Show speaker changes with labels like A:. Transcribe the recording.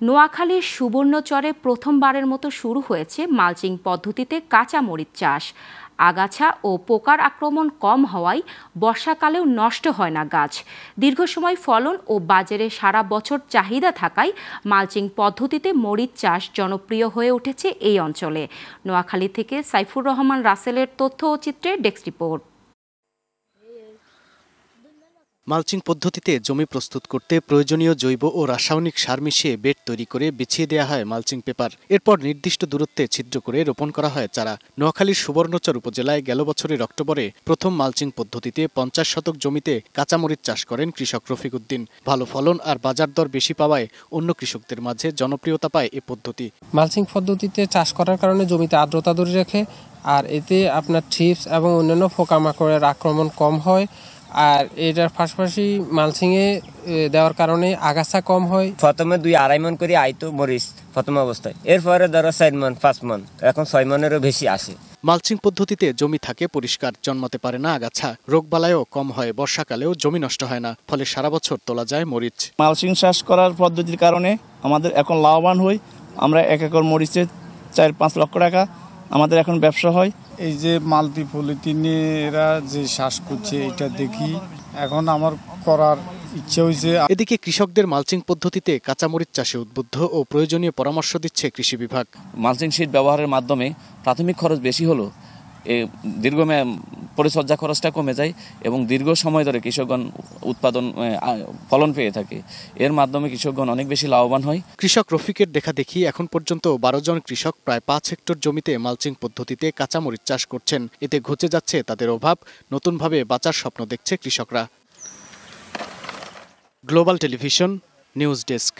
A: নোয়াখালীর সুবর্ণচরে প্রথমবারের মতো শুরু হয়েছে মালচিং পদ্ধতিতে কাঁচা মরিচ চাষ। আগাছা ও পোকার আক্রমণ কম হওয়ায় বর্ষাকালেও নষ্ট হয় না গাছ। দীর্ঘ সময় ফলন ও বাজারে সারা বছর চাহিদা থাকায় মালচিং পদ্ধতিতে মরিচ চাষ জনপ্রিয় হয়ে উঠেছে এই অঞ্চলে। নোয়াখালী থেকে সাইফুর রহমান রাসেলের তথ্য ও চিত্রে ডেস্ক রিপোর্ট।
B: মালচিং পদ্ধতিতে জমি প্রস্তুত করতে প্রয়োজনীয় জৈব ও রাসায়নিক সার মিশিয়ে বেড তৈরি করে বিছিয়ে দেওয়া হয় মালচিং পেপার। এরপর নির্দিষ্ট দূরত্বে ছিদ্র করে রোপণ করা হয় চারা। নোয়াখালীর সুবর্ণচর উপজেলায় গেল বছরের অক্টোবরে প্রথম মালচিং পদ্ধতিতে 50 শতক জমিতে কাঁচামরিচ চাষ করেন কৃষক রফিক উদ্দিন। ভালো ফলন আর বাজার দর বেশি পাওয়ায় অন্য কৃষকদের মাঝে জনপ্রিয়তা পায় এ পদ্ধতি।
C: মালচিং পদ্ধতিতে চাষ করার কারণে জমিতে আর্দ্রতা ধরে রাখে, আর এতে আপনার থ্রিপস এবং অন্যান্য পোকামাকড়ের আক্রমণ কম হয়। আর এটার পাশাপাশি মালচিংয়ে দেওয়ার কারণে আগাছা কম হয়।
D: প্রথমে 2-2.5 মণ করে আইতো মরিচ প্রথম অবস্থায়, এরপরে ধরো 4 মণ 5 মণ, এখন 6 মণেরও বেশি আসে।
B: মালচিং পদ্ধতিতে জমি থাকে পরিষ্কার, জন্মাতে পারে না আগাছা, রোগবালাইও কম হয়, বর্ষাকালেও জমি নষ্ট হয় না, ফলে সারা বছর তোলা যায় মরিচ।
E: মালচিং চাষ করার পদ্ধতির কারণে আমাদের এখন লাভবান হই। আমরা 1 একর মরিচে 4-5 লক্ষ টাকা আমাদের এখন ব্যবসা হয়।
F: এই যে মাল্টি পলিথিনে এরা যে চাষ করছে এটা দেখি এখন আমার করার ইচ্ছে হয়েছে।
B: এদিকে কৃষকদের মালচিং পদ্ধতিতে কাঁচামরিচ চাষে উদ্বুদ্ধ ও প্রয়োজনীয় পরামর্শ দিচ্ছে কৃষি বিভাগ।
G: মালচিং শীট ব্যবহারের মাধ্যমে প্রাথমিক খরচ বেশি হলো, দীর্ঘমেয়াদী পরিচর্যা খরচটা কমে যায় এবং দীর্ঘ সময় ধরে কৃষকগণ ফলন পেয়ে থাকে। এর মাধ্যমে কৃষকগণ অনেক বেশি লাভবান হয়।
B: কৃষক রফিকের দেখা দেখি এখন পর্যন্ত 12 জন কৃষক প্রায় 5 হেক্টর জমিতে মালচিং পদ্ধতিতে কাঁচামরিচ চাষ করছেন। এতে ঘুচে যাচ্ছে তাদের অভাব, নতুনভাবে বাঁচার স্বপ্ন দেখছে কৃষকরা। Global television news desk.